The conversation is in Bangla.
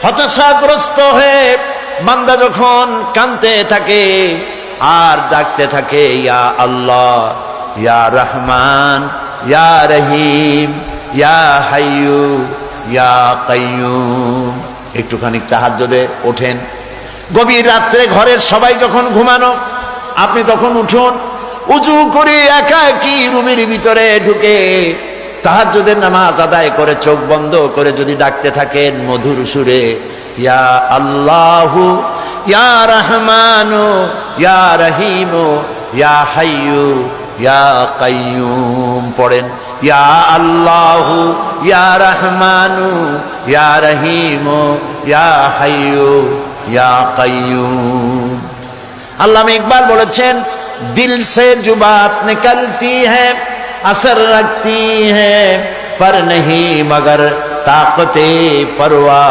হতাশাগ্রস্ত হয়ে বান্দা যখন কাঁদতে থাকে আর ডাকতে থাকে, ইয়া আল্লাহ, ইয়া রহমান, ইয়া রহিম, ইয়া হাইয়ু, ইয়া কাইয়ুম। একটুখানি তাহাজ্জুদে ওঠেন, গভীর রাত্রে ঘরের সবাই যখন ঘুমানো, আপনি তখন উঠুন, উজু করে একাকী রুমের ভিতরে ঢুকে তাহাজ্জুদের নামাজ আদায় করে চোখ বন্ধ করে যদি ডাকতে থাকেন মধুর সুরে, ইয়া আল্লাহু, ইয়া রহমানু, ইয়া রহিমু, ইয়া হাইয়ু, ইয়া কাইয়ুম পড়েন, ইয়া আল্লাহু, ইয়া রহমানু, ইয়া রহিমু, ইয়া হাইয়ু, ইয়া কাইয়ুম। আল্লামা ইকবাল বলেছেন, दिल से जो बात निकलती है असर रखती है पर नहीं मगर ताकते परवा।